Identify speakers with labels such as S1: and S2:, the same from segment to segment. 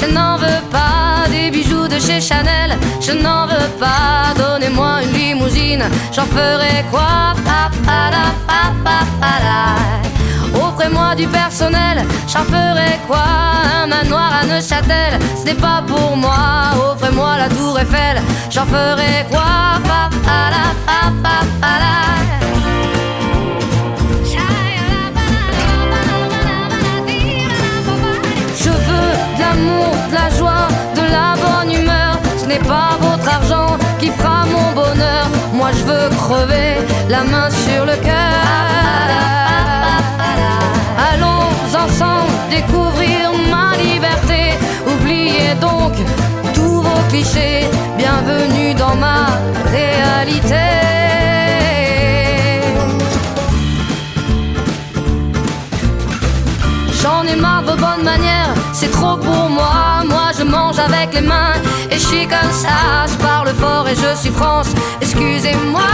S1: je n'en veux pas des bijoux de chez Chanel, je n'en veux pas. Donnez-moi une limousine, j'en ferai quoi? Offrez-moi du personnel, j'en ferai quoi? Un manoir à Neuchâtel, ce n'est pas pour moi. Offrez-moi la tour Eiffel, j'en ferai quoi? Je veux de l'amour, de la joie, de la bonne humeur. Ce n'est pas votre argent qui fera mon bonheur. Moi je veux crever, la main sur le cœur. Allons ensemble découvrir ma liberté. Oubliez donc tous vos clichés. Bienvenue dans ma réalité. J'en ai marre de vos bonnes manières, c'est trop pour moi. Moi je mange avec les mains et je suis comme ça. Je parle fort et je suis France, excusez-moi.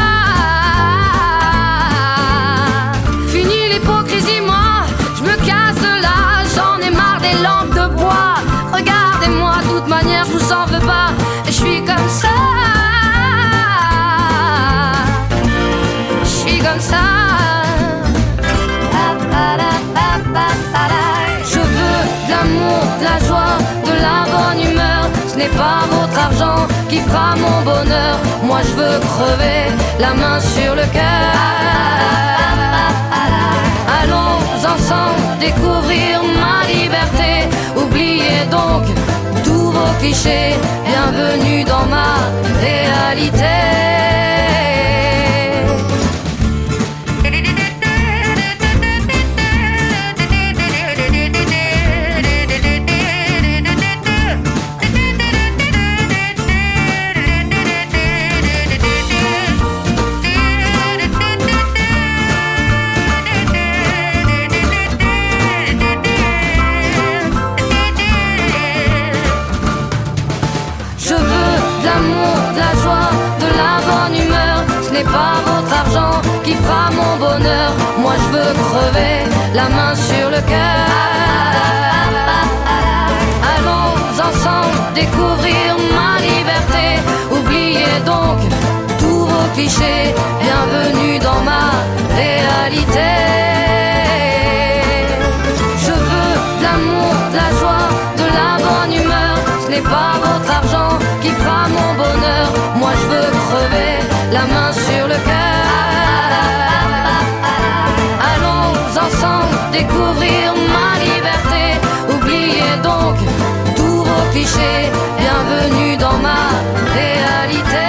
S1: Fini l'hypocrisie, moi je me casse de là. J'en ai marre des lampes de bois. Regardez-moi, de toute manière je vous en veux pas. Et je suis comme ça. Je suis comme ça. Je veux de l'amour, de la joie, de la bonne humeur. Ce n'est pas votre argent qui fera mon bonheur. Moi je veux crever, la main sur le cœur. Allons ensemble découvrir ma liberté. Oubliez donc tous vos clichés. Bienvenue dans ma réalité. Pas votre argent qui fera mon bonheur. Moi je veux crever, la main sur le cœur. Allons ensemble découvrir ma liberté. Oubliez donc tous vos clichés. Bienvenue dans ma réalité. Je veux de l'amour, de la joie, de la bonne humeur. Ce n'est pas votre argent qui fera mon bonheur. Moi je veux crever, la main sur le cœur. Allons ensemble découvrir ma liberté. Oubliez donc tous vos clichés. Bienvenue dans ma réalité.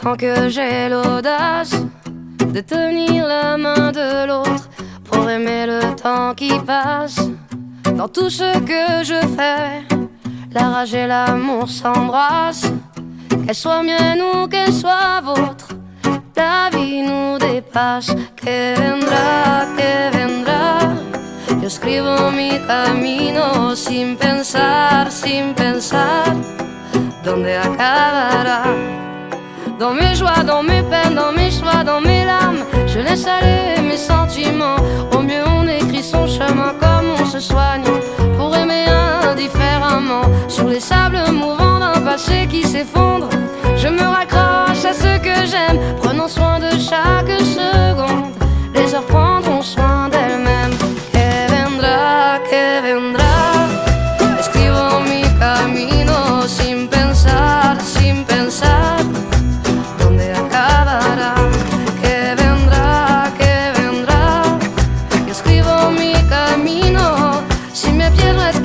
S1: Tant que j'ai l'audace de tenir la main de l'autre pour aimer le temps qui passe. Dans tout ce que je fais, la rage et l'amour s'embrassent. Qu'elle soit mienne ou qu'elle soit vôtre, la vie nous dépasse. Que vendrá, yo escribo mi camino sin pensar, ¿dónde acabará? Dans mes joies, dans mes peines, dans mes choix, dans mes larmes, je laisse aller mes sentiments. Au mieux on écrit son chemin comme on se soigne pour aimer indifféremment. Sur les sables mouvants d'un passé qui s'effondre, je me raccroche à ce que j'aime, prenant soin de chaque seconde. Les heures prendront soin d'elles-mêmes. Que vendrá, escribo mi camino sin pensar, ¿dónde acabará? Que vendrá, yo escribo mi camino. Si mes pies restent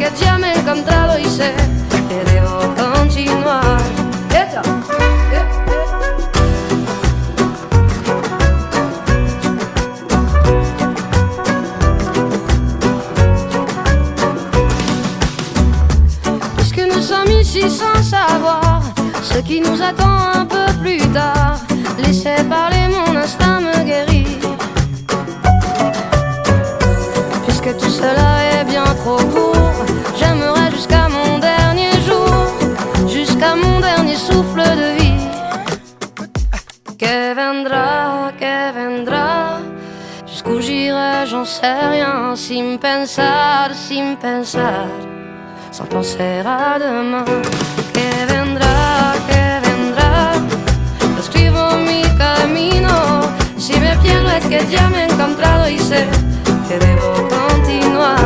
S1: réfléchis sans savoir ce qui nous attend un peu plus tard. Laissez parler, mon instinct me guérit. Puisque tout cela est bien trop court, j'aimerais jusqu'à mon dernier jour, jusqu'à mon dernier souffle de vie. Que vendra, jusqu'où j'irai, j'en sais rien. Sin pensar, sans penser à demain. Que vendrá, lo escribo mi camino. Si me pierdo es que ya me he encontrado y sé que debo continuar.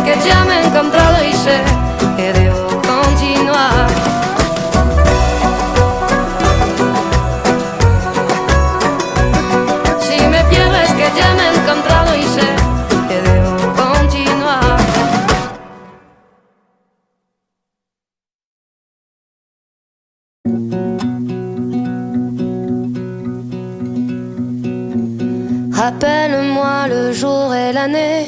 S1: Que ya me he encontrado y sé que debo continuar. Si me pierdo es que ya me he encontrado y sé que debo continuar. Rappelle-moi le jour et l'année.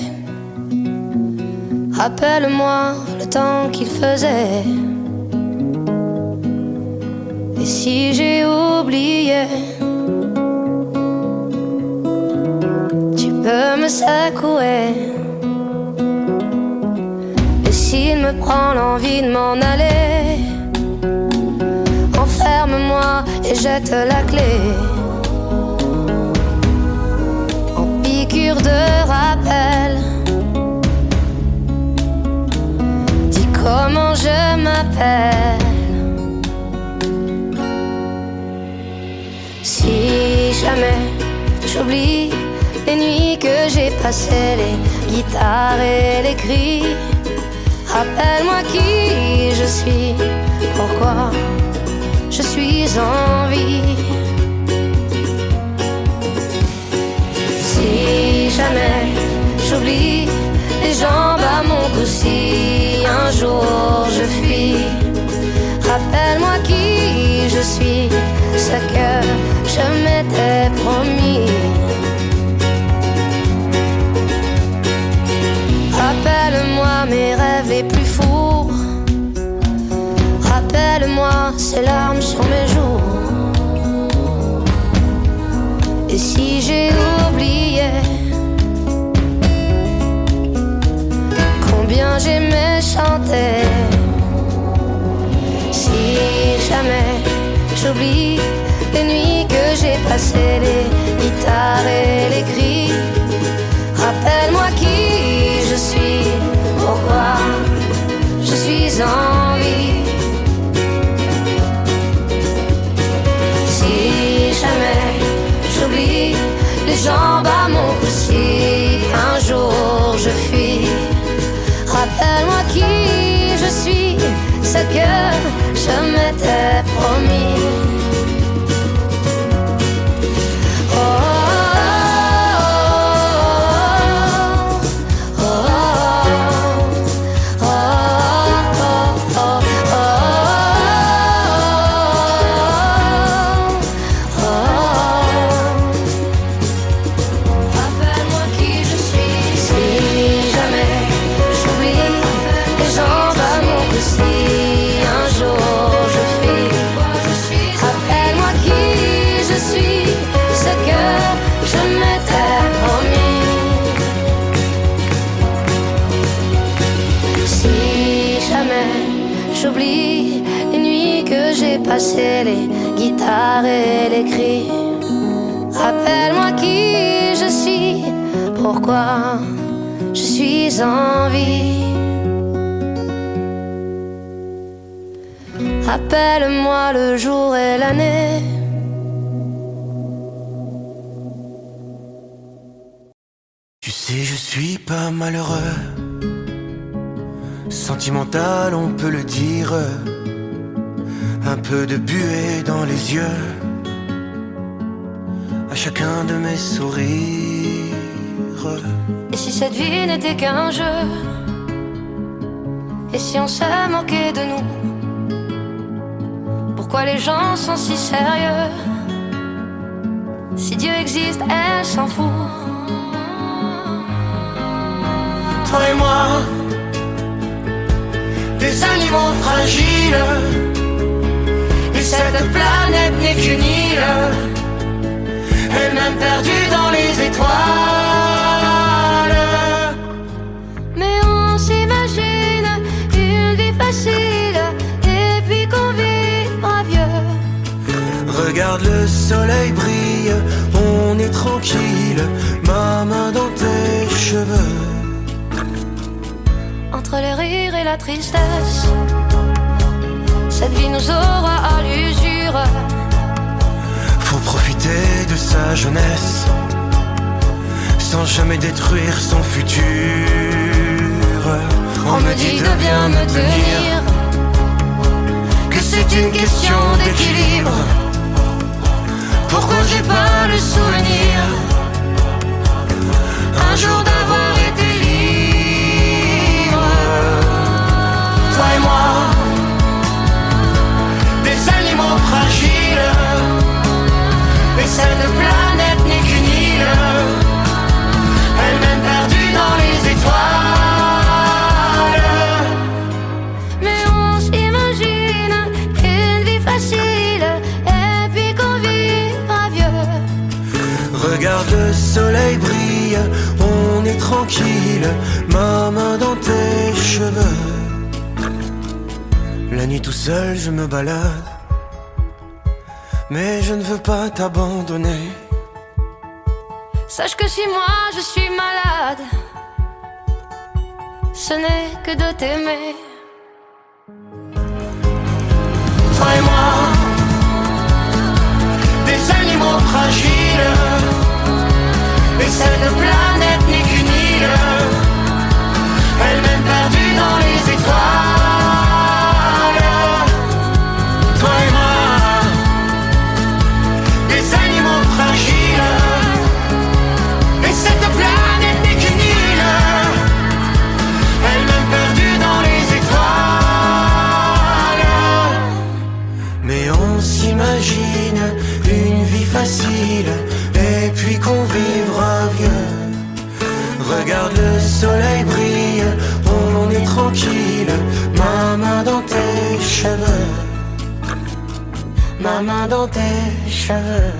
S1: Rappelle-moi le temps qu'il faisait. Et si j'ai oublié, tu peux me secouer. Et s'il me prend l'envie de m'en aller, enferme-moi et jette la clé. En piqûre de rappel, comment je m'appelle. Si jamais j'oublie les nuits que j'ai passées, les guitares et les cris, rappelle-moi qui je suis, pourquoi je suis en vie. Si jamais j'oublie les jambes à mon cou, si un jour je fuis, rappelle-moi qui je suis, ce que je m'étais promis. Rappelle-moi mes rêves les plus fous, rappelle-moi ces larmes sur mes joues. Et si j'ai oublié combien j'aimais chanter, si jamais j'oublie les nuits que j'ai passées, les guitares et les cris, rappelle-moi qui je suis, pourquoi je suis en vie. Si jamais j'oublie les jambes à mon cou, si un jour je fuis, rappelle-moi qui je suis, ce que je m'étais promis. J'oublie les nuits que j'ai passées, les guitares et les cris. Rappelle-moi qui je suis, pourquoi je suis en vie. Rappelle-moi le jour et l'année.
S2: Tu sais, je suis pas malheureux. Sentimental, on peut le dire. Un peu de buée dans les yeux à chacun de mes sourires.
S1: Et si cette vie n'était qu'un jeu, Et si on se moquait de nous? Pourquoi les gens sont si sérieux? Si Dieu existe, elle s'en fout.
S2: Toi et moi, des animaux fragiles, et cette planète n'est qu'une île, elle-même perdue dans les étoiles.
S1: Mais on s'imagine une vie facile, et puis qu'on vivra vieux.
S2: Regarde le soleil brille, on est tranquille, ma main dans tes cheveux.
S1: Entre le rire et la tristesse, cette vie nous aura à l'usure.
S2: Faut profiter de sa jeunesse, sans jamais détruire son futur.
S1: On me dit de bien me tenir,
S2: que c'est une question d'équilibre. Pourquoi j'ai pas le souvenir un jour d'avoir été libre? Toi et moi, des animaux fragiles, et cette planète n'est qu'une île, elle-même perdue dans les étoiles.
S1: mais on s'imagine une vie facile, et puis qu'on vivra vieux.
S2: Regarde le soleil brille, on est tranquille, ma main dans tes cheveux. La nuit tout seul je me balade, mais je ne veux pas t'abandonner.
S1: Sache que si moi je suis malade, ce n'est que de t'aimer.
S2: Toi et moi, des animaux fragiles, et cette planète n'est qu'une île, elle-même perdue dans les étoiles. Toi et moi, des animaux fragiles, et cette planète n'est qu'une île, elle-même perdue dans les étoiles. Mais on s'imagine une vie facile, et puis qu'on vivra vieux. Regarde le soleil brille, on est tranquille, ma main dans tes cheveux, ma main dans tes cheveux.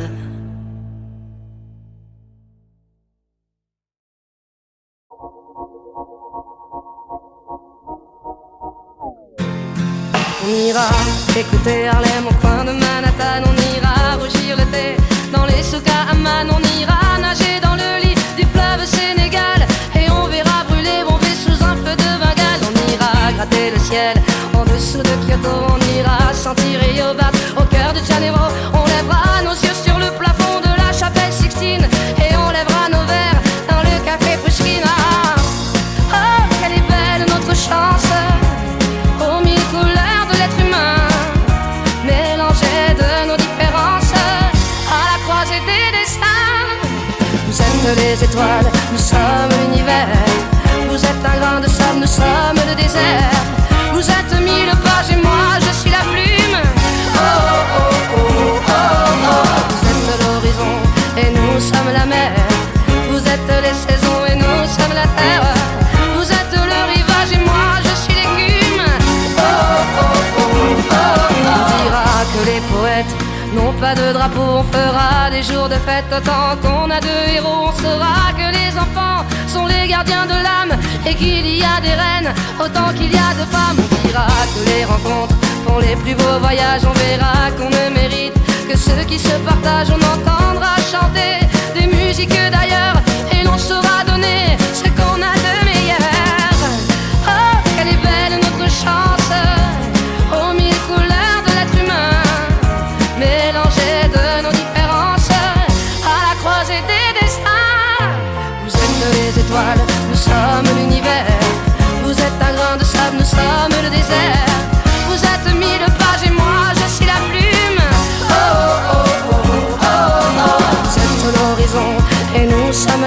S1: On ira écouter Harlem au coin de Manhattan. On ira rougir le thé dans les souks à Amman. On ira nager dans le lit du fleuve Sénégal, et on verra brûler bomber sous un feu de Bengale. On ira gratter le ciel en dessous de Kyoto. On ira sentir Rio battre au cœur de Janeiro. On lèvera nos yeux sur le plafond de la chapelle Sixtine, et on lèvera nos verres dans le café Pushkin. Oh, quelle est belle notre chance, aux mille couleurs de l'être humain, mélangées de nos différences, à la croisée des destins. Vous êtes les étoiles, nous sommes l'univers. Vous êtes un grain de sable, nous sommes le désert. Vous êtes mille pages et moi je suis la plume. Oh, oh, oh, oh, oh, oh. Vous êtes l'horizon et nous sommes la mer. Vous êtes les saisons et nous sommes la terre. Vous êtes le rivage et moi je suis l'écume. Oh, oh, oh, oh, oh. On dira que les poètes n'ont pas de drapeau. On fera des jours de fête autant qu'on a de héros. On saura que les enfants sont les gardiens de l'âme, et qu'il y a des reines autant qu'il y a de femmes. On dira que les rencontres font les plus beaux voyages. On verra qu'on ne mérite que ceux qui se partagent. On entendra chanter des musiques d'ailleurs, et l'on saura donner ce qu'on a de meilleur. Oh, quelle est belle notre chance, aux mille couleurs de l'être humain, mélangées de nos différences, à la croisée des destins. Vous êtes les étoiles, nous sommes l'univers. Vous êtes un grain de sable, nous sommes le désert. Vous êtes mille pages et moi je suis la plume. Oh, oh, oh, oh, oh, oh. Vous êtes l'horizon et nous sommes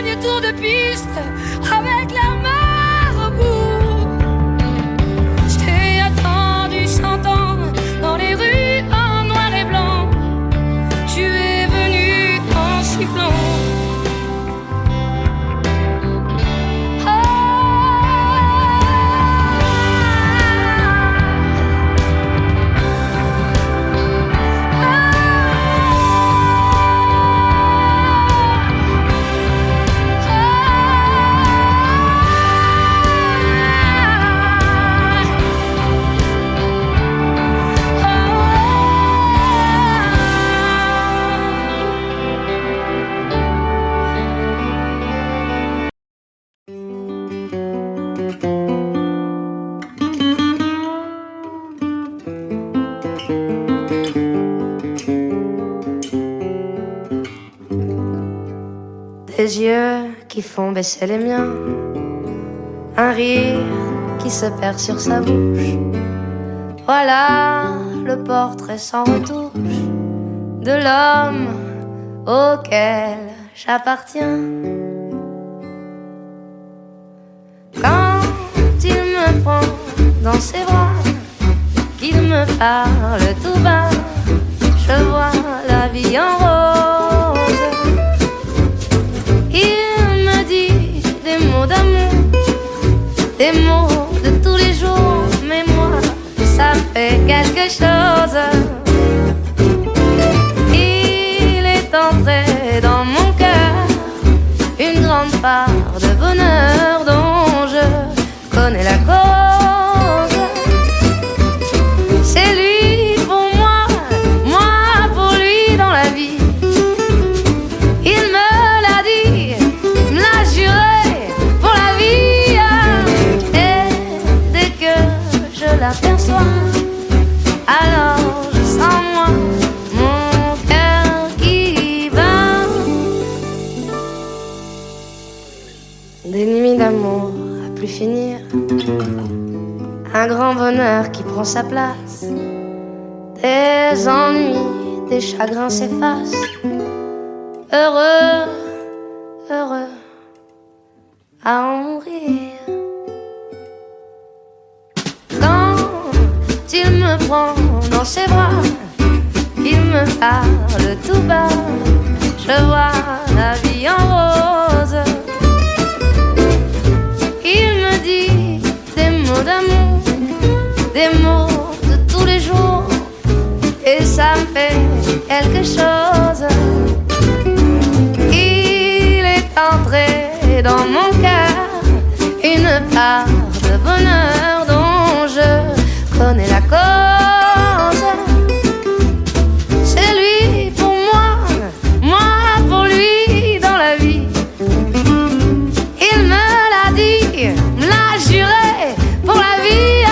S1: dernier tour de piste avec la mer au bout. Je t'ai attendu 100 ans dans les rues en noir et blanc. Tu es venu en sifflant. Des yeux qui font baisser les miens, un rire qui se perd sur sa bouche. Voilà le portrait sans retouche de l'homme auquel j'appartiens. Quand il me prend dans ses bras, qu'il me parle tout bas, je vois la vie en rose. Il me dit des mots d'amour, des mots de tous les jours, mais moi, ça fait quelque chose. Il est entré dans mon cœur une grande part de bonheur dont je connais la cause. C'est lui pour moi, moi pour lui dans la vie. Il me l'a dit, me l'a juré pour la vie. Et dès que je l'aperçois, alors je sens moi mon cœur qui bat. Des nuits d'amour à plus finir, un grand bonheur qui prend sa place. Des ennuis, des chagrins s'effacent. Heureux, heureux à en mourir. Quand il me prend dans ses bras, il me parle tout bas, je vois la vie en rose. Il me dit des mots d'amour, des mots de tous les jours, et ça me fait quelque chose. Il est entré dans mon cœur une part de bonheur dont je connais la cause. C'est lui pour moi, moi pour lui dans la vie. Il me l'a dit, me l'a juré pour la vie.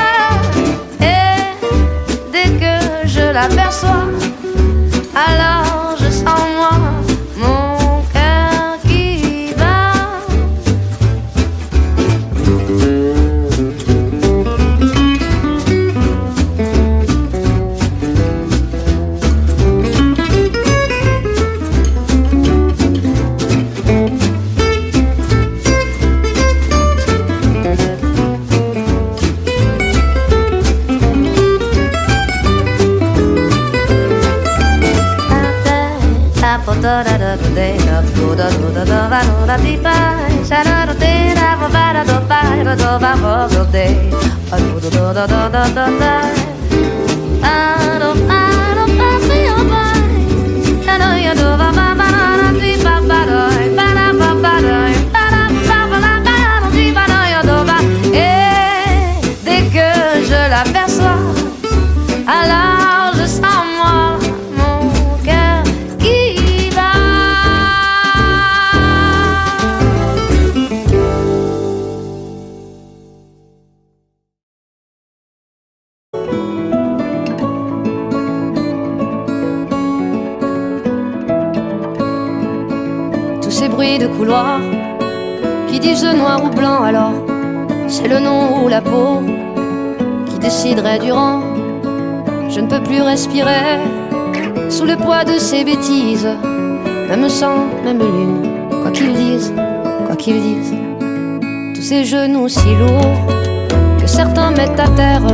S1: Et dès que je l'aperçois, alors je sens moi mon cœur qui bat. Et dès que je l'aperçois, alors je sens moi mon cœur qui bat. Tous ces bruits de couloir qui disent noir ou blanc, alors c'est le nom ou la peau qui déciderait du rang. Je ne peux plus respirer sous le poids de ces bêtises, même sang, même lune, quoi qu'ils disent. qu'ils disent. Tous ces genoux si lourds que certains mettent à terre.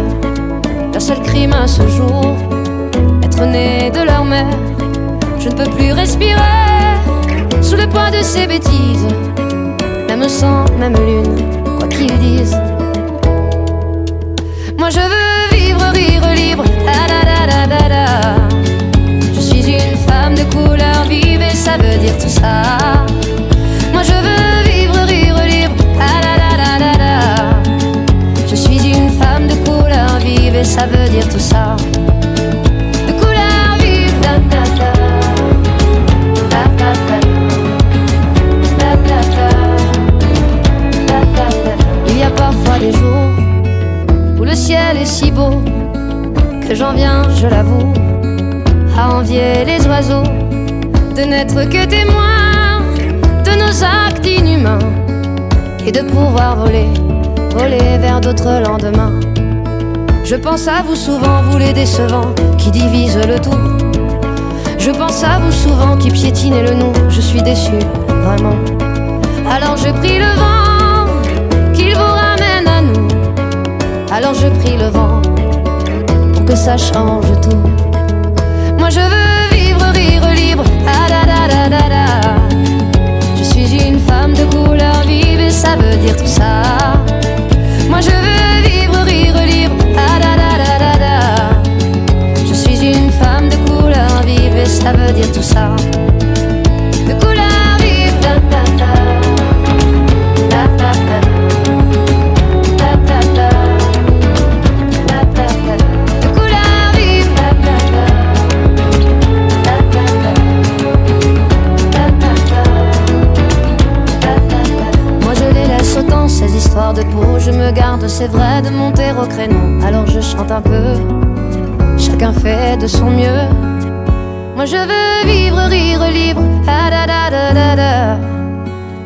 S1: Leur seul crime à ce jour, être né de leur mère. Je ne peux plus respirer sous le poids de ces bêtises. Même sang, même lune, quoi qu'ils disent. Moi je veux vivre, rire libre, da da da da da da. Je suis une femme de couleur vive et ça veut dire tout ça. Moi je veux vivre, rire libre, da da da da da da. Je suis une femme de couleur vive et ça veut dire tout ça. De couleur vive, da da da. Da da da. Da da da. Da da da. Il y a parfois des jours où le ciel est si beau que j'en viens, je l'avoue, à envier les oiseaux de n'être que témoins de nos actes inhumains et de pouvoir voler, voler vers d'autres lendemains. Je pense à vous souvent, vous les décevants qui divisent le tout. Je pense à vous souvent qui piétinez le nous. Je suis déçu, vraiment. Alors je prie le vent qu'il vous ramène à nous. Alors je prie le vent pour que ça change tout. Moi je veux vivre, rire libre, da da da da da da. Je suis une femme de couleur vive et ça veut dire tout ça. Moi je veux vivre, rire libre, da da da da da da. Je suis une femme de couleur vive et ça veut dire tout ça. De couleur vive, da da da. Da da da. Da da da. Da da da. De couleur vive, da da da. Da da da. Da da da. Da da da. Moi je les laisse autant ces histoires de peau. Je me garde, c'est vrai, de monter au créneau. Alors je chante un peu. Chacun fait de son mieux. Moi je veux vivre, rire libre, da da da da da da.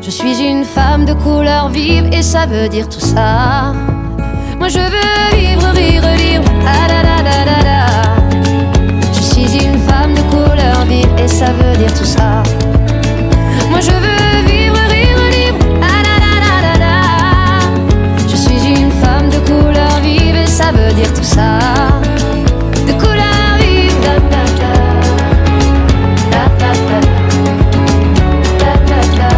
S1: Je suis une femme de couleur vive et ça veut dire tout ça. Moi je veux vivre, rire libre, da da da da da da. Je suis une femme de couleur vive et ça veut dire tout ça. Moi je veux vivre, rire libre, da da da da da da. Je suis une femme de couleur vive et ça veut dire tout ça. De couleur vive, da da da. Da da da. Da da da.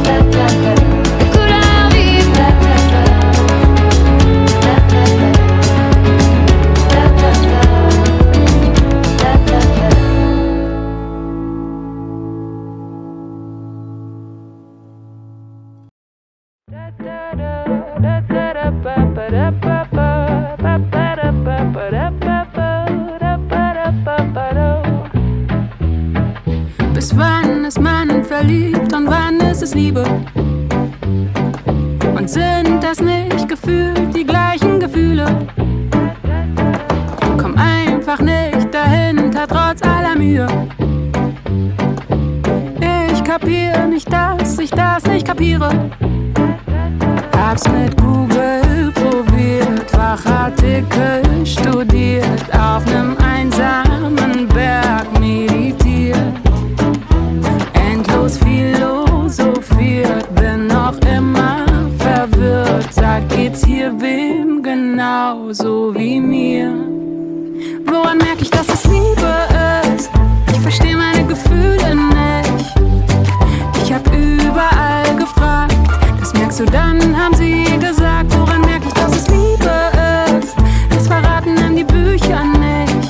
S1: Da da da. De couleur vive, da da da. Da da da. Da da da. Da da da.
S3: Bis wann ist man verliebt und wann ist es Liebe? Und sind das nicht gefühlt die gleichen Gefühle? Komm einfach nicht dahinter, trotz aller Mühe. Ich kapier nicht, dass ich das nicht kapiere. Hab's mit Google probiert, Fachartikel studiert, auf nem einsamen Berg meditiert, endlos philosophiert, bin noch immer verwirrt. Sag, geht's hier wem genauso wie mir? Woran merk ich, dass es Liebe ist? Ich versteh meine Gefühle nicht. Ich hab überall gefragt, das merkst du dann, haben sie gesagt. Woran merk ich, dass es Liebe ist? Das verraten einem die Bücher nicht.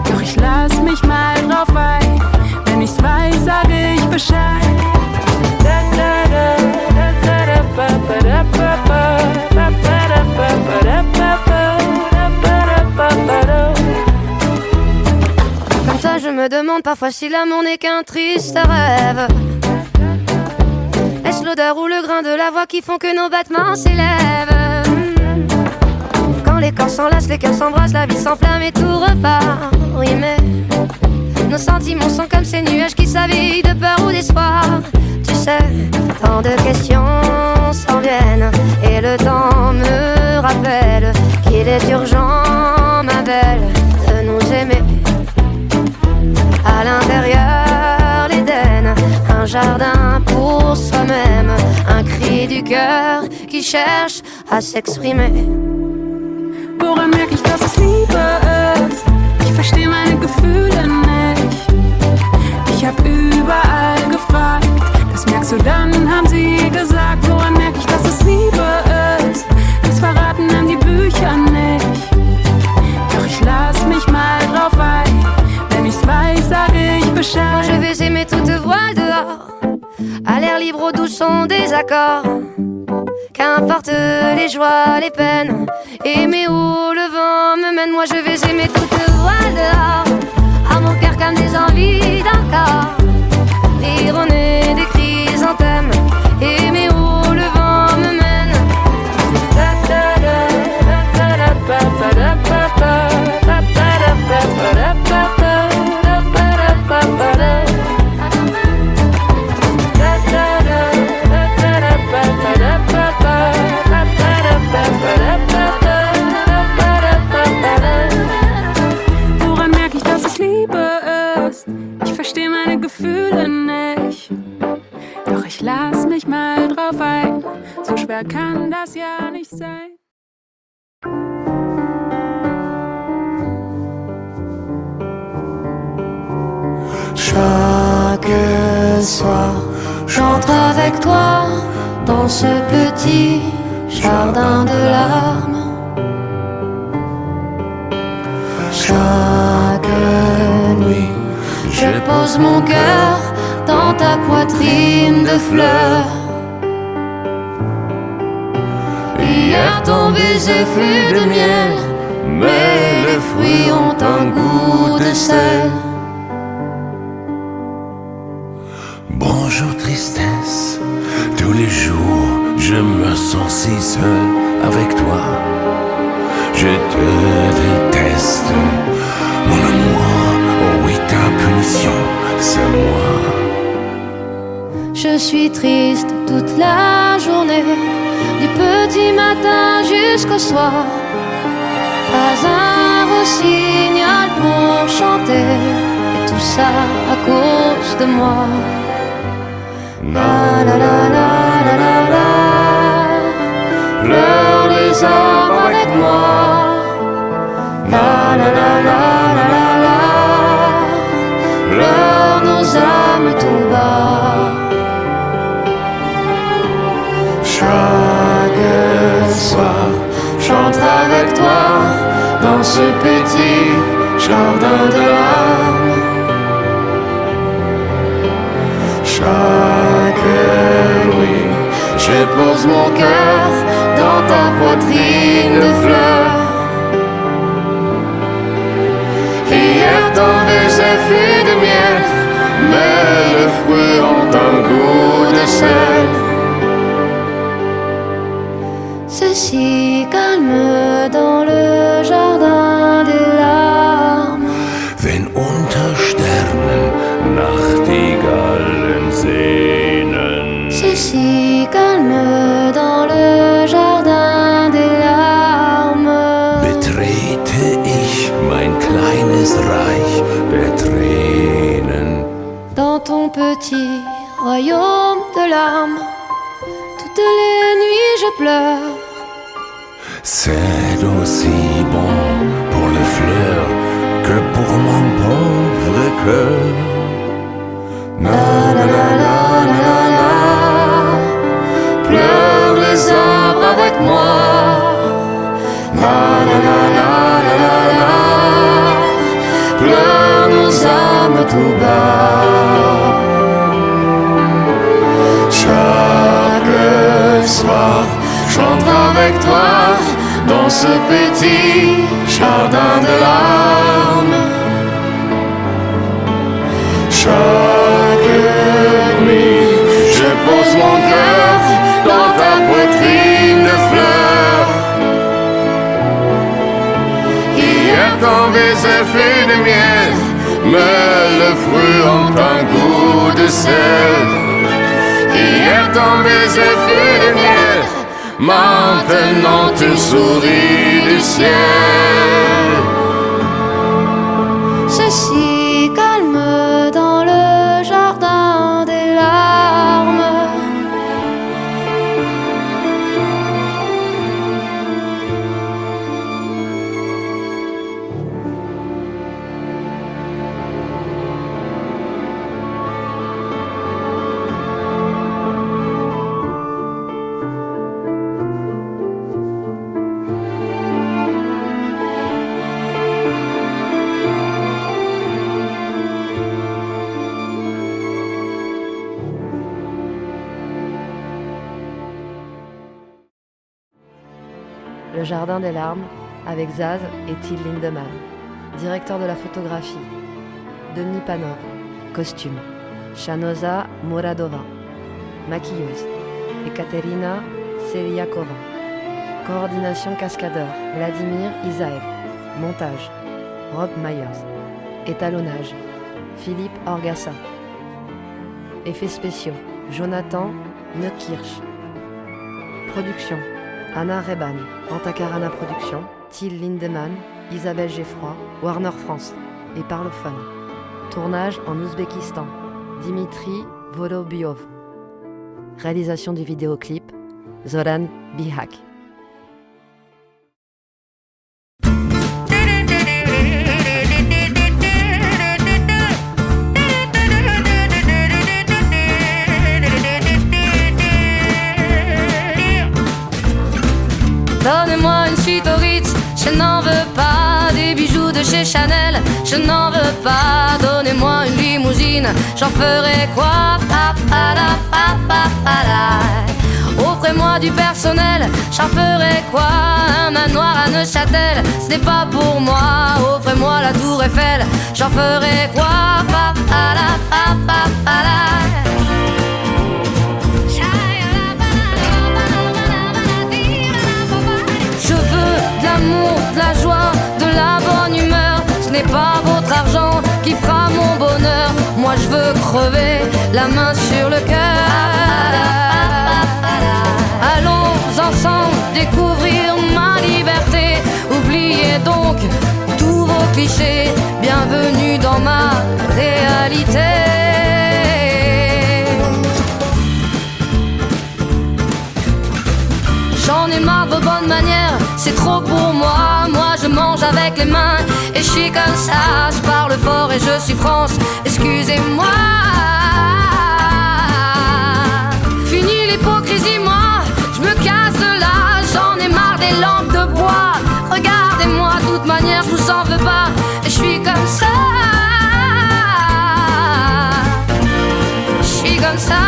S3: Doch ich lass mich mal drauf ein. Wenn ich's weiß, sage ich Bescheid.
S1: Comme ça je me demande parfois si l'amour n'est qu'un triste rêve. Est-ce l'odeur ou le grain de la voix qui font que nos battements s'élèvent? Quand les corps s'enlacent, les cœurs s'embrassent, la vie s'enflamme et tout repart. Oui mais nos sentiments sont comme ces nuages qui s'habillent de peur ou d'espoir. Tu sais, tant de questions s'en viennent et le temps me rappelle qu'il est urgent, ma belle, de nous aimer. À l'intérieur, l'Éden, un jardin jardin pour soi-même, un cri du cœur qui cherche à s'exprimer.
S3: Woran merk ich, dass es Liebe ist? Ich versteh meine Gefühle nicht. Ich hab überall gefragt, das merkst du dann, haben sie gesagt. Woran merk ich, dass es Liebe ist? Das verraten dann die Bücher nicht. Doch ich lass mich mal drauf ein, wenn ich's weiß, sage ich Bescheid.
S1: Je vais aimer toute voile dehors, à l'air libre au doux son des accords. Qu'importe les joies, les peines, aimer où le vent me mène. Moi je vais aimer toute voile dehors, à mon cœur comme des envies d'un corps. Rire au nez des chrysanthèmes, aimer où le vent me mène.
S3: Woran merk ich, dass es Liebe ist? Ich versteh meine Gefühle nicht. Doch ich lass mich mal drauf ein. So schwer kann das ja nicht sein.
S1: Chaque soir, j'entre avec toi dans ce petit jardin de larmes. Chaque nuit, je pose mon cœur dans ta poitrine de fleurs. Hier ton baiser fut de miel, mais les fruits ont un goût de sel.
S2: Bonjour tristesse, tous les jours je me sens si seul avec toi. Je te déteste, mon amour, oh oui ta punition, c'est moi.
S1: Je suis triste toute la journée, du petit matin jusqu'au soir. Pas un rossignol pour chanter, et tout ça à cause de moi. La la la la la la la, pleure les arbres avec moi. La la la la la la la, pleure nos âmes tout bas. Chaque soir, j'entre avec toi dans ce petit jardin de larmes. Chaque nuit, je pose mon cœur dans ta poitrine de fleurs. Hier ton baiser fut de miel, mais les fruits ont un goût de sel. C'est si calme dans le jardin des larmes.
S2: Wenn unter Sternen Nachtigallen sehnen.
S1: C'est si calme dans le jardin des larmes.
S2: Betrete ich mein kleines Reich der Tränen.
S1: Dans ton petit royaume de larmes, toutes les nuits je pleure.
S2: C'est aussi bon pour les fleurs que pour mon pauvre cœur.
S1: La la la la la la la, pleure les arbres avec moi. La la la la la la la, pleure nos âmes tout bas. Chaque soir, j'entre avec toi dans ce petit jardin de larmes. Chaque nuit, je pose mon cœur dans ta poitrine de fleurs. Hier ton baiser fut de miel, mais les fruits ont un goût de sel. Hier ton baiser fut de miel, maintenant tu souris du ciel. C'est si calme dans le jardin des larmes. Le Jardin des larmes avec Zaz et Till Lindemann. Directeur de la photographie, Denis Panov. Costume, Shanoza Muradova. Maquilleuse, Ekaterina Seliakova. Coordination cascadeur, Vladimir Isaev. Montage, Rob Myers. Étalonnage, Philippe Orgassa. Effets spéciaux, Jonathan Neukirch. Production, Anna Reban, Antakarana Productions, Till Lindemann, Isabelle Geffroy, Warner France et Parlophone. Tournage en Ouzbékistan, Dimitri Volobiov. Réalisation du vidéoclip, Zoran Bihak.
S4: Donnez-moi une suite au Ritz, je n'en veux pas. Des bijoux de chez Chanel, je n'en veux pas. Donnez-moi une limousine, j'en ferai quoi? Offrez-moi du personnel, j'en ferai quoi? Un manoir à Neuchâtel, ce n'est pas pour moi. Offrez-moi la tour Eiffel, j'en ferai quoi? Je veux de l'amour, de la joie, de la bonne humeur. Ce n'est pas votre argent qui fera mon bonheur. Moi je veux crever, la main sur le cœur. Allons ensemble découvrir ma liberté. Oubliez donc tous vos clichés. Bienvenue dans ma réalité. J'en ai marre de vos bonnes manières, c'est trop pour moi. Moi je mange avec les mains et je suis comme ça. Je parle fort et je suis France, excusez-moi. Fini l'hypocrisie, moi, je me casse de là. J'en ai marre des lampes de bois. Regardez-moi, de toute manière je vous en veux pas. Et je suis comme ça. Je suis comme ça.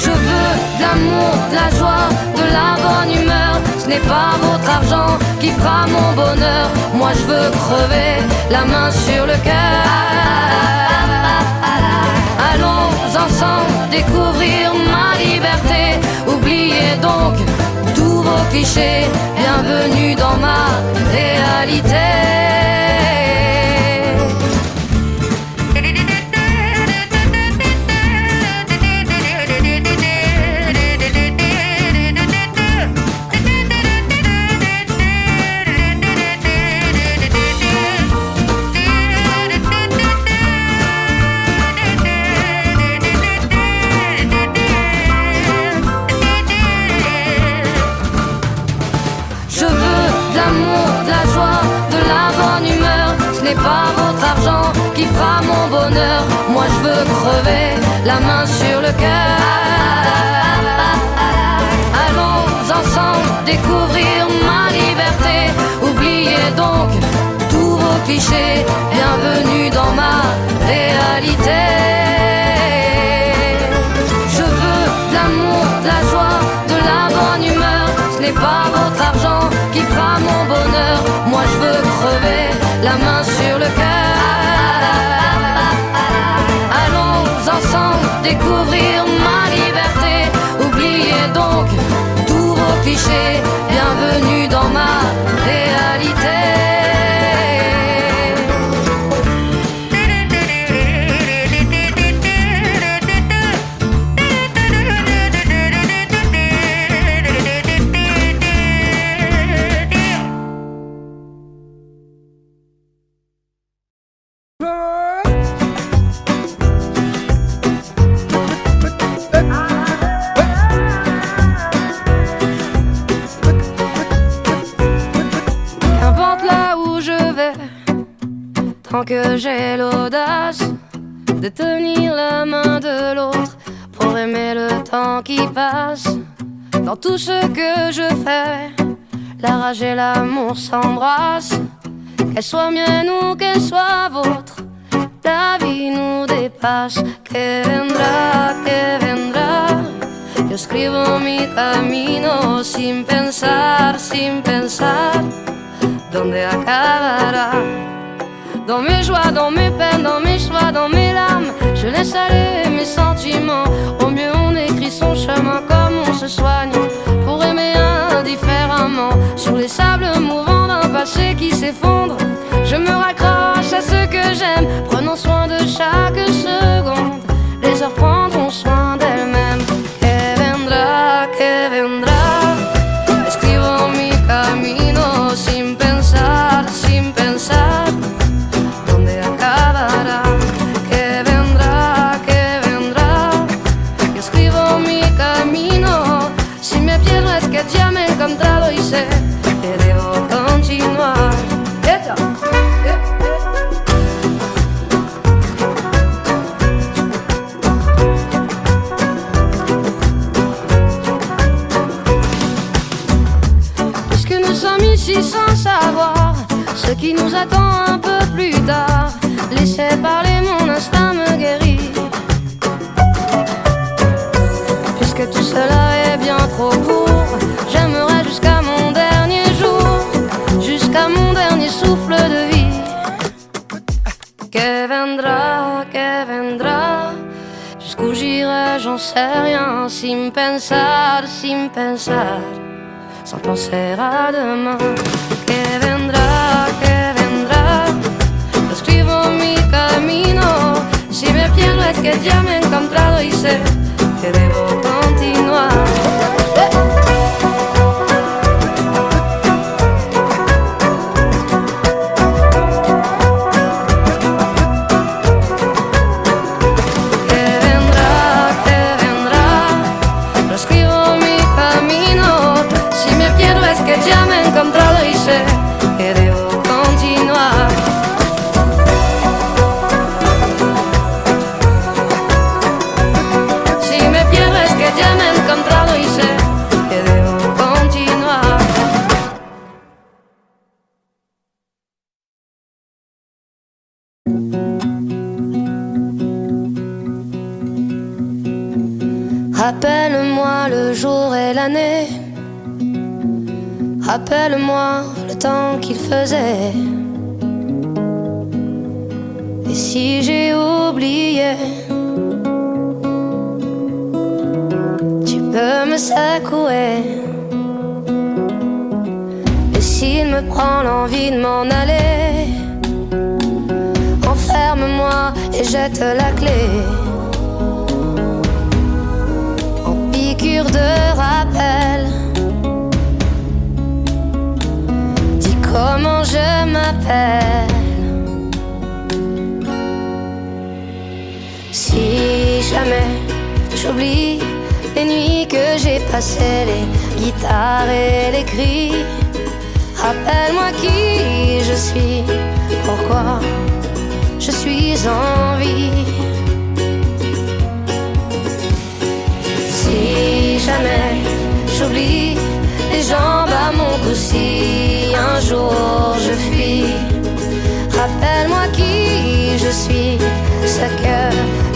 S4: Je veux de l'amour, de la joie, de la bonne humeur. Ce n'est pas votre argent qui fera mon bonheur. Moi je veux crever, la main sur le cœur. Allons ensemble découvrir ma liberté. Oubliez donc tous vos clichés. Bienvenue dans ma réalité. Pas votre argent qui fera mon bonheur. Moi je veux crever, la main sur le cœur. Allons ensemble découvrir ma liberté. Oubliez donc tous vos clichés. Bienvenue dans ma réalité. Je veux de l'amour, de la joie, de la bonne humeur. Ce n'est pas votre argent qui fera mon bonheur. Moi je veux crever, la main sur le cœur. Allons ensemble découvrir ma liberté. Oubliez donc tous vos clichés. Bienvenue dans ma réalité. Tant que j'ai l'audace de tenir la main de l'autre pour aimer le temps qui passe. Dans tout ce que je fais, la rage et l'amour s'embrassent. Qu'elle soit mienne ou qu'elle soit vôtre, la vie nous dépasse. Que vendra,
S1: Yo escribo mi camino sin pensar dónde acabará. Dans mes joies, dans mes peines, dans mes choix, dans mes larmes, je laisse aller mes sentiments. Au mieux on écrit son chemin comme on se soigne pour aimer indifféremment. Sur les sables mouvants d'un passé qui s'effondre, je me raccroche à ce que j'aime, prenant soin de chaque seconde. Les heures prendront soin d'elles-mêmes. Que vendrá, escribo mi camino sin pensar dónde acabará. Que vendrá, yo escribo mi camino. Si me pierdo es que ya me he encontrado y sé que debo continuar. Ici sans savoir ce qui nous attend un peu plus tard. Laissez parler, mon instinct me guérit. Puisque tout cela est bien trop court, j'aimerais jusqu'à mon dernier jour, jusqu'à mon dernier souffle de vie. Que vendrá, jusqu'où j'irai, j'en sais rien. Sin pensar, sans penser à demain. Que vendrá, yo escribo mi camino. Si me pierdo es que ya me he encontrado y sé que debo continuar. Que ya me he encontrado y sé que debo continuar. Si me pierdo es que ya me he encontrado y sé que debo continuar. Rappelle-moi le jour et l'année. Rappelle-moi le temps qu'il faisait. Et si j'ai oublié, tu peux me secouer. Et s'il me prend l'envie de m'en aller, enferme-moi et jette la clé. En piqûre de rappel, comment je m'appelle. Si jamais j'oublie les nuits que j'ai passées, les guitares et les cris, rappelle-moi qui je suis, pourquoi je suis en vie. Si jamais j'oublie les jambes à mon cou, si un jour je fuis, rappelle-moi qui je suis, ce que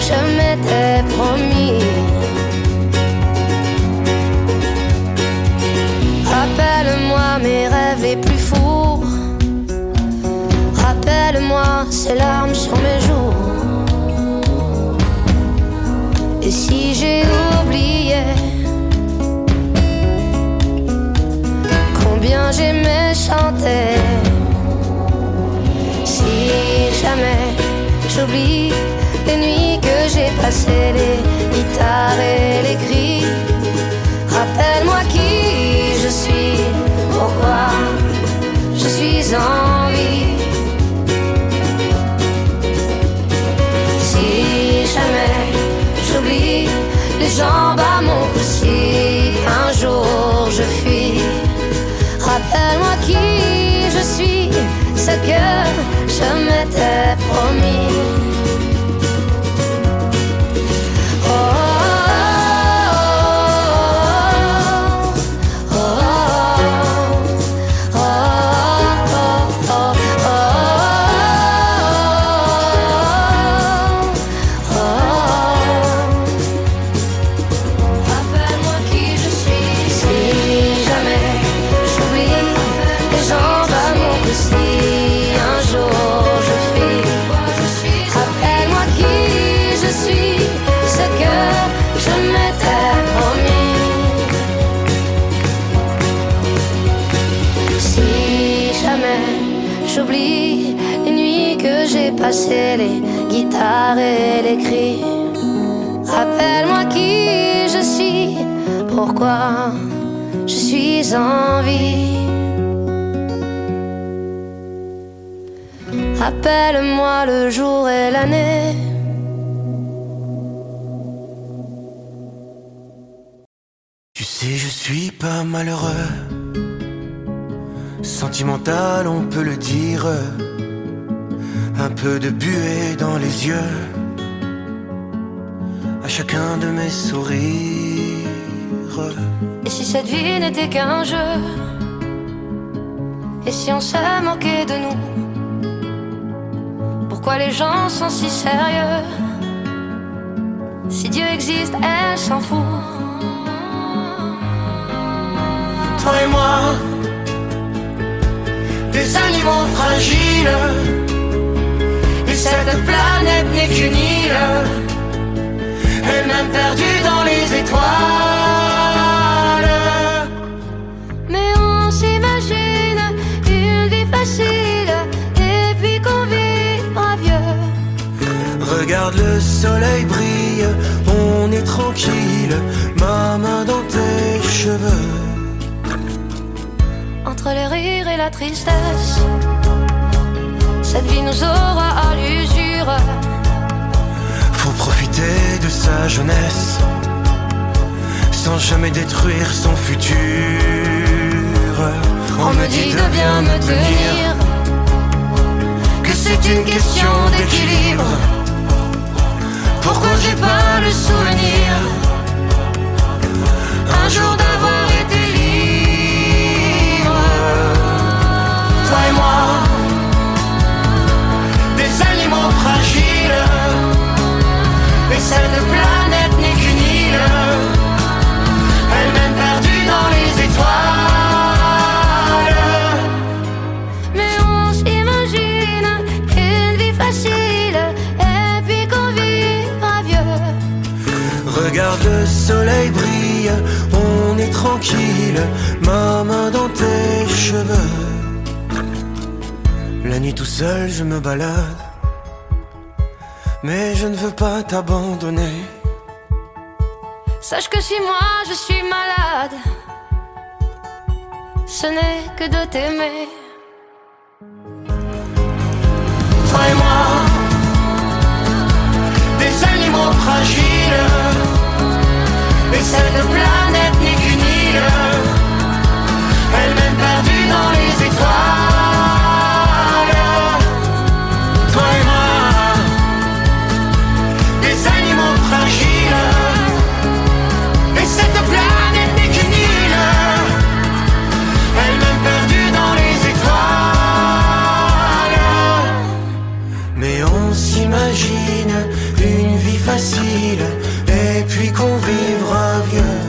S1: je m'étais promis. Rappelle-moi mes rêves les plus fous, rappelle-moi ces larmes sur mes joues. Et si j'ai oublié combien j'aimais chanter, si jamais j'oublie les nuits que j'ai passées, les guitares et les cris, rappelle-moi qui je suis, pourquoi je suis en vie. Si jamais j'oublie les jambes à mon cou, si un jour je fuis, rappelle-moi qui je suis, ce que je m'étais promis. Oh, oh, oh, oh, oh, oh, oh, oh. Rappelle-moi effacer les guitares et les cris. Rappelle-moi qui je suis, pourquoi je suis en vie. Rappelle-moi le jour et l'année.
S2: Tu sais, je suis pas malheureux. Sentimental, on peut le dire. Un peu de buée dans les yeux à chacun de mes sourires.
S1: Et si cette vie n'était qu'un jeu? Et si on se moquait de nous? Pourquoi les gens sont si sérieux? Si Dieu existe, elle s'en fout.
S2: Toi et moi, des animaux fragiles, et cette planète n'est qu'une île, elle-même perdue dans les étoiles.
S1: Mais on s'imagine une vie facile, et puis qu'on vivra vieux.
S2: Regarde le soleil brille, on est tranquille, ma main dans tes cheveux.
S1: Entre le rire et la tristesse, cette vie nous aura à l'usure.
S2: Faut profiter de sa jeunesse, sans jamais détruire son futur. On me dit de bien me tenir, que c'est une question d'équilibre. Pourquoi j'ai pas le souvenir un jour d'avoir été libre? Toi et moi, des animaux fragiles, et cette planète n'est qu'une île, elle-même perdue dans les étoiles.
S1: Mais on s'imagine une vie facile, et puis qu'on vivra vieux.
S2: Regarde le soleil brille, on est tranquille, ma main dans tes cheveux. La nuit tout seul je me balade, mais je ne veux pas t'abandonner.
S1: Sache que si moi je suis malade, ce n'est que de t'aimer.
S2: Toi et moi, des animaux fragiles, et cette planète n'est qu'une île, elle-même perdue dans les étoiles. Toi et moi, des animaux fragiles, et cette planète n'est qu'une île, elle-même perdue dans les étoiles. Mais on s'imagine une vie facile, et puis qu'on vivra vieux.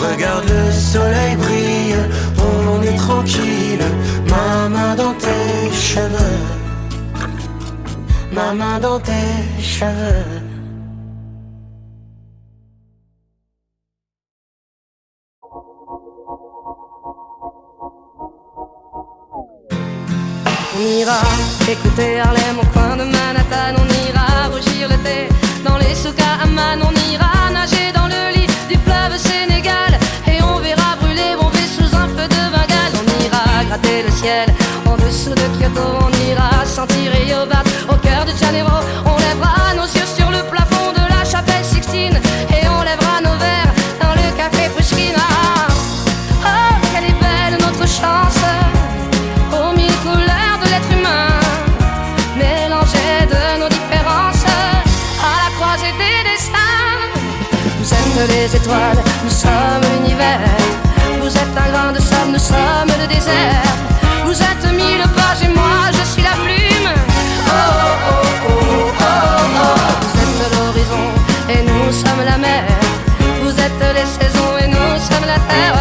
S2: Regarde le soleil brille, on est tranquille, ma main dans tes cheveux, ma main dans tes cheveux.
S1: On ira écouter Harlem au coin de Manhattan. On ira rougir le thé dans les souks à Amman. On ira nager dans le lit du fleuve Sénégal, et on verra brûler Bombay sous un feu de Bengale. On ira gratter le ciel en dessous de Kyoto. On ira sentir Rio Bat au cœur de Janeiro. On lèvera nos yeux sur le plafond de la chapelle Sixtine, et on lèvera nos verres dans le café Pushkin. Oh, quelle est belle notre chance, aux mille couleurs de l'être humain, mélangées de nos différences, à la croisée des destins. Vous êtes les étoiles, nous sommes l'univers. Vous êtes un grain de sable, nous sommes le désert. Vous êtes mille pages et moi je suis la plume. Oh oh oh oh oh oh. Vous êtes l'horizon et nous sommes la mer. Vous êtes les saisons et nous sommes la terre.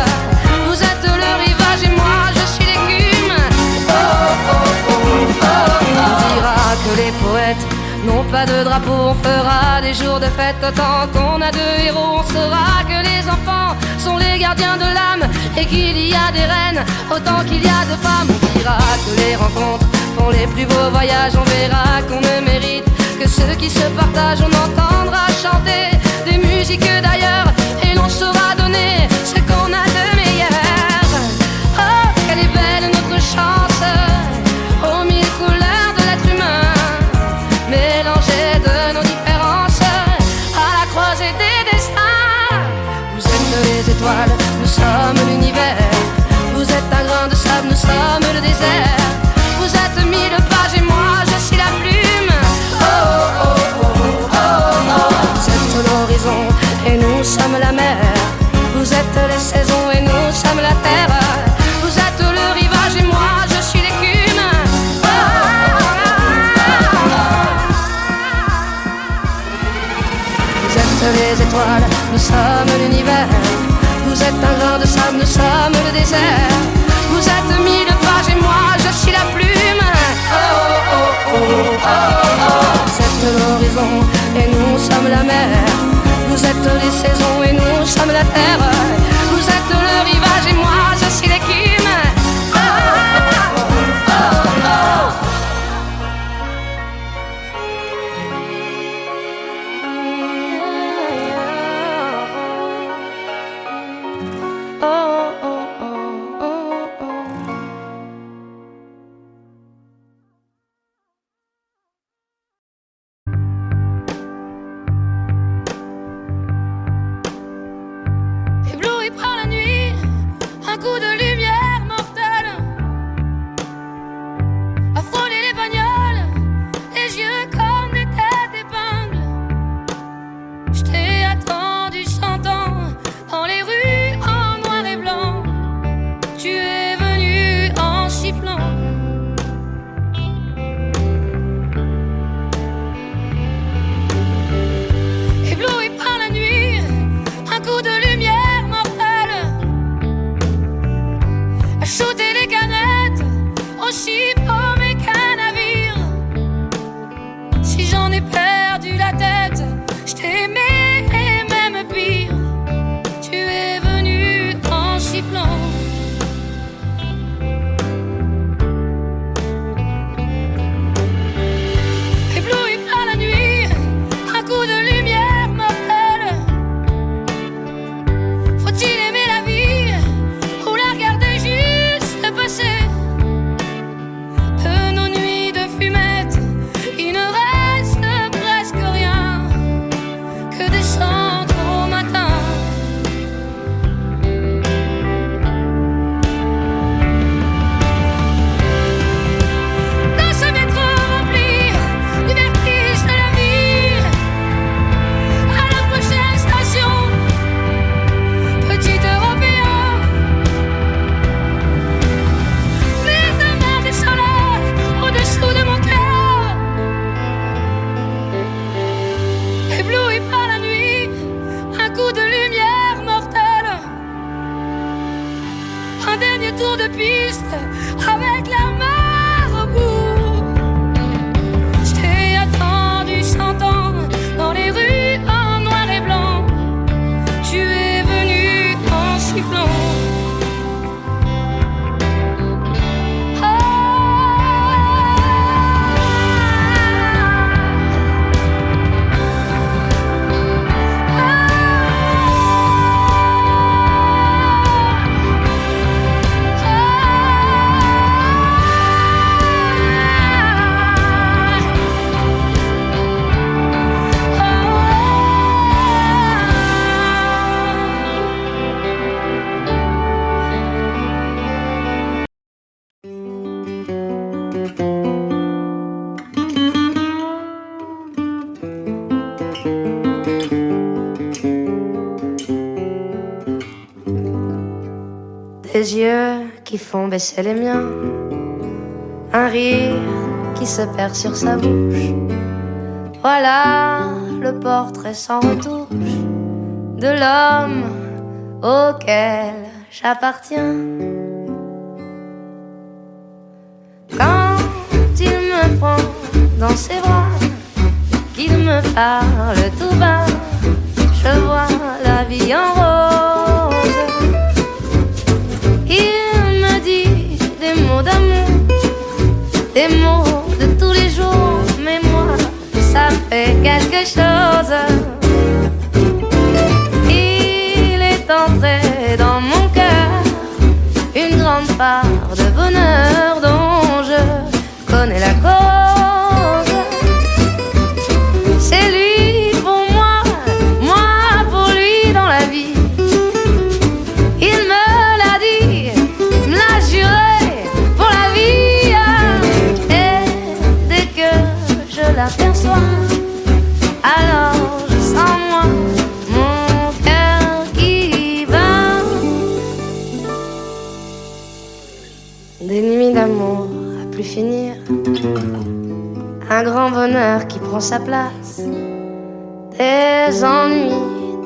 S1: Vous êtes le rivage et moi je suis l'écume. Oh oh oh oh oh. On dira que les poètes n'ont pas de drapeau. On fera des jours de fête autant qu'on a de héros. On saura que les enfants sont les gardiens de l'âme, et qu'il y a des reines autant qu'il y a de femmes. On dira que les rencontres font les plus beaux voyages. On verra qu'on ne mérite que ceux qui se partagent. On entendra chanter des musiques d'ailleurs et l'on saura donner ce qu'on a de meilleur. Oh, quelle est belle notre chance, aux mille couleurs de l'être humain, mélangées de nos différences, à la croisée des destins. Vous êtes les étoiles, nous sommes l'univers. Vous êtes un grain de sable, nous sommes le désert. Vous êtes mille pages et moi je suis la plume. Oh oh oh oh oh oh. Vous êtes l'horizon et nous sommes la mer. Vous êtes les saisons et nous sommes la terre. Vous êtes le rivage et moi je suis l'écume. Oh, oh, oh, oh. Vous êtes les étoiles, nous sommes l'univers. Vous êtes un grain de sable, nous sommes le désert. Vous êtes mille pages et moi je suis la plume. Oh oh oh oh oh oh. Vous êtes l'horizon et nous sommes la mer. Vous êtes les saisons et nous sommes la terre. Vous êtes le rivage et moi je suis l'écume. Oh oh oh oh oh. Ébloui par la nuit, un coup de lumière mortelle a frôlé les bagnoles, les yeux comme des têtes d'épingle. Je t'ai attendu 100 ans dans les rues en noir et blanc. Tu es venu en sifflant. Ébloui par la nuit, un coup de lumière mortelle a shooté les canettes, aussi paumé qu'un navire. Si j'en ai perdu la tête, je t'ai aimé et même pire. Tu es venu en sifflant. Ébloui par la nuit, un coup de lumière mortelle. Faut-il aimer la vie ou la regarder juste passer? De nos nuits de fumette, il ne reste presque rien que des cendres au matin. Dans ce métro rempli du vertige de la vie, à la prochaine station, petit Européen, mets ta main descend là, au-dessous de mon cœur. Ébloui par la nuit, un coup de lumière mortelle. Un dernier tour de piste avec la mer au bout. Je t'ai attendu 100 ans dans les rues en noir et blanc. Tu es venu en sifflant. Des yeux qui font baisser les miens, un rire qui se perd sur sa bouche. Voilà le portrait sans retouche de l'homme auquel j'appartiens. Quand il me prend dans ses bras, qu'il me parle tout bas, je vois la vie en rose. Il me dit des mots d'amour, des des mots de tous les jours, mais moi, ça me fait quelque chose. Il est entré dans mon cœur une grande part de bonheur dont je connais la cause. C'est lui pour moi, moi pour lui dans la vie. Il me l'a dit, me l'a juré pour la vie. Et dès que je l'aperçois, alors je sens moi mon cœur qui bat. Des nuits d'amour à plus finir, un grand bonheur qui prend sa place. Des ennuis,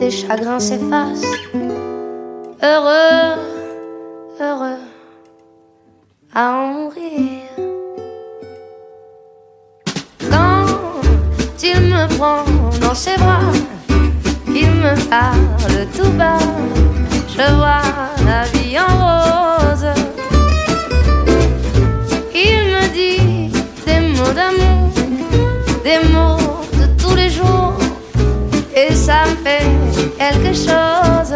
S1: des chagrins s'effacent. Heureux, heureux à en mourir. Quand il me prend dans ses bras, qu'il me parle tout bas, je vois la vie en rose. Il me dit des mots d'amour, des mots de tous les jours, et ça me fait quelque chose.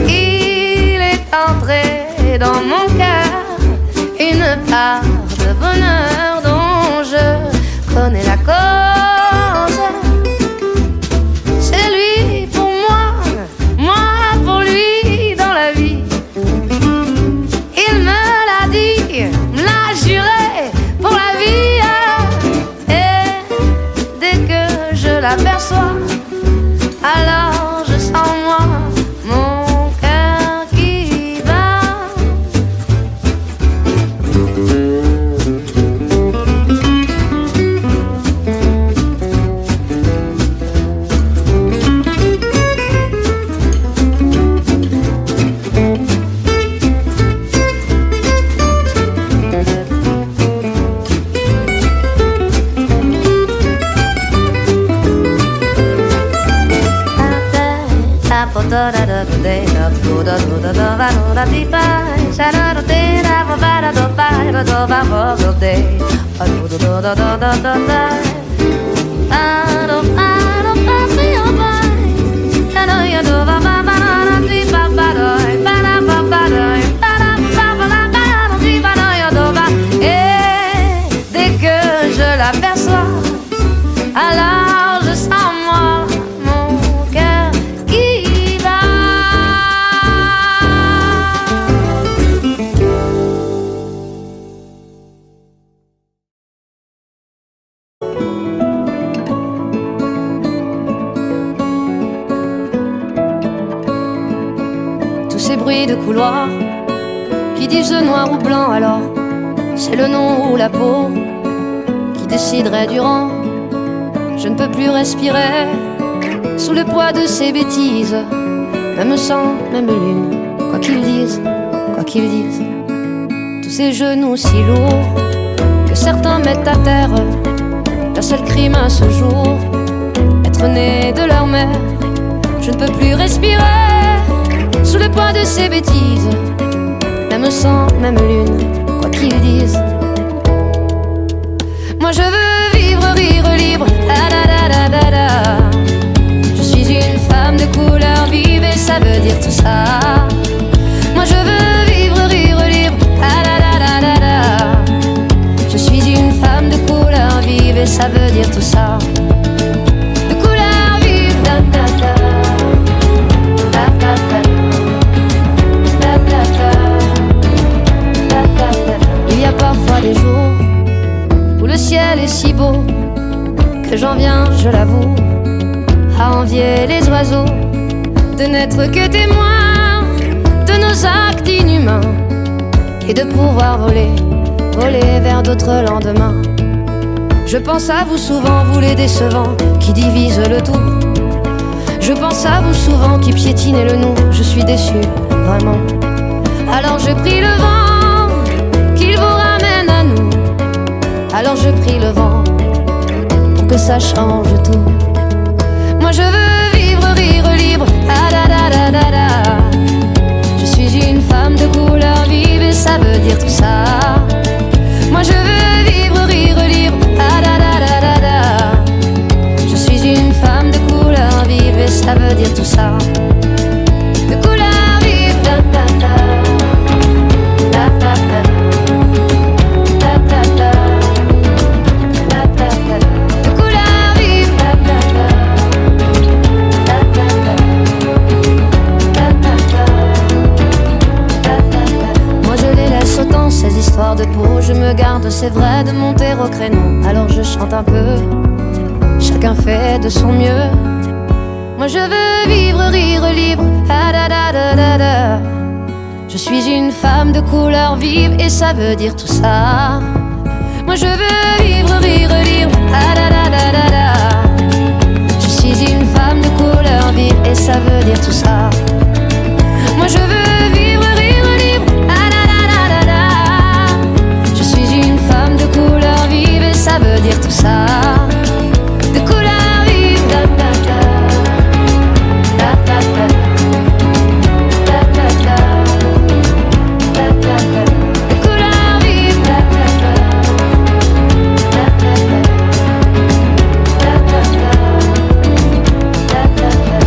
S1: Il est entré dans mon cœur une part de bonheur dont je connais la cause. C'est lui pour moi, moi pour lui dans la vie. Il me l'a dit, me l'a juré pour la vie. Et dès que je l'aperçois, alors je sens moi mon cœur qui bat. Et dès que je l'aperçois, alors je sens moi mon cœur qui bat. Tous ces bruits de couloir qui disent noir ou blanc, alors c'est le nom ou la peau qui déciderait du rang. Je ne peux plus respirer sous le poids de ces bêtises, même sang, même lune, quoi qu'ils disent, quoi qu'ils disent. Tous ces genoux si lourds que certains mettent à terre, leur seul crime à ce jour, être né de leur mère. Je ne peux plus respirer sous le poids de ces bêtises, même sang, même lune, quoi qu'ils disent. Moi je veux vivre, rire libre, da da da da da da. Je suis une femme de couleur vive et ça veut dire tout ça. Moi je veux vivre, rire libre, da da da da da da. Je suis une femme de couleur vive et ça veut dire tout ça. De couleur vive, da da da, da da da, da da da, da da da. Il y a parfois des jours où le ciel est si beau que j'en viens, je l'avoue, à envier les oiseaux de n'être que témoins de nos actes inhumains et de pouvoir voler, voler vers d'autres lendemains. Je pense à vous souvent, vous les décevants qui divisent le tout. Je pense à vous souvent qui piétinez le nous. Je suis déçu, vraiment. Alors je prie le vent qu'il vous ramène à nous. Alors je prie le vent pour que ça change tout. Moi je veux vivre, rire libre, ah da da da da da. Je suis une femme de couleur vive et ça veut dire tout ça. Moi au créneau, alors je chante un peu. Chacun fait de son mieux. Moi je veux vivre, rire libre. Ah, da, da, da, da, da. Je suis une femme de couleur vive et ça veut dire tout ça. Moi je veux vivre, rire libre. Ah, da, da, da, da, da. Je suis une femme de couleur vive et ça veut dire tout ça. Moi je veux vivre, rire libre. Ah, da, da, da, da, da. Je suis une femme de couleur vive et ça veut dire tout ça. De couleur vive. Da, da, da. Da, da, da. Da, da, da. Da, da, da. De couleur vive. Da, da, da. Da, da, da. Da, da, da. Da, da, da.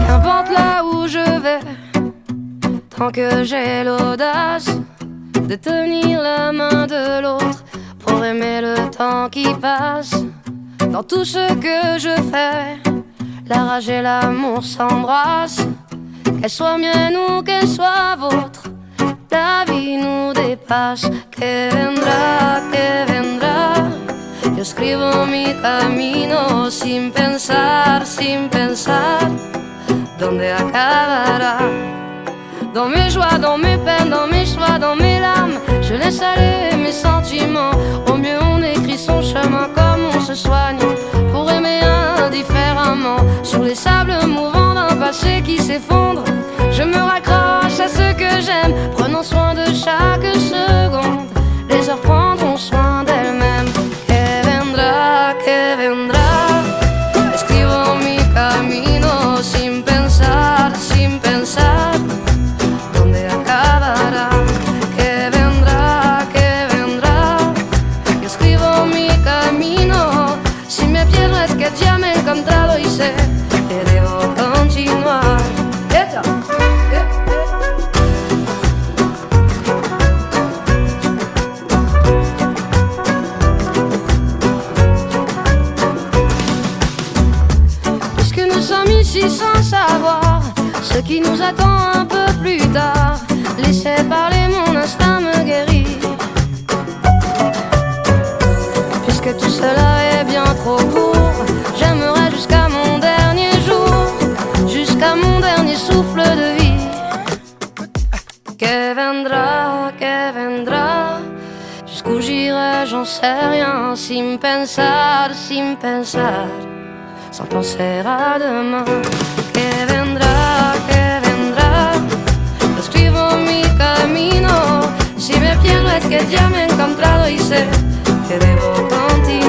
S1: Qu'importe là où je vais, tant que j'ai l'audace de tenir la main de l'autre pour aimer le temps qui passe. Dans tout ce que je fais, la rage et l'amour s'embrassent. Qu'elle soit mienne ou qu'elle soit vôtre, la vie nous dépasse. Que vendrá, yo escribo mi camino sin pensar, ¿dónde acabará? Dans mes joies, dans mes peines, dans mes choix, dans mes larmes, je laisse aller mes sentiments. Au mieux on écrit son chemin comme on se soigne pour aimer indifféremment. Sur les sables mouvants d'un passé qui s'effondre, je me raccroche à ce que j'aime, prenant soin de chaque seconde. Les heures prendront soin d'elles-mêmes. Que vendrá, escribo mi camino sin pensar, ¿dónde acabará? Que vendrá, yo escribo mi camino. Si me pierdo es que ya me he encontrado y sé que debo continuar. Puisque nous sommes ici sans savoir ce qui nous attend un peu plus tard, laissez parler, mon instinct me guérit. Puisque tout cela est bien trop court, j'aimerais jusqu'à mon dernier jour, jusqu'à mon dernier souffle de vie. Que vendrá, jusqu'où j'irai, j'en sais rien, sin pensar, sans penser à demain. Que vendrá, escribo mi camino. Si me pierdo es que ya me he encontrado y sé que debo continuar.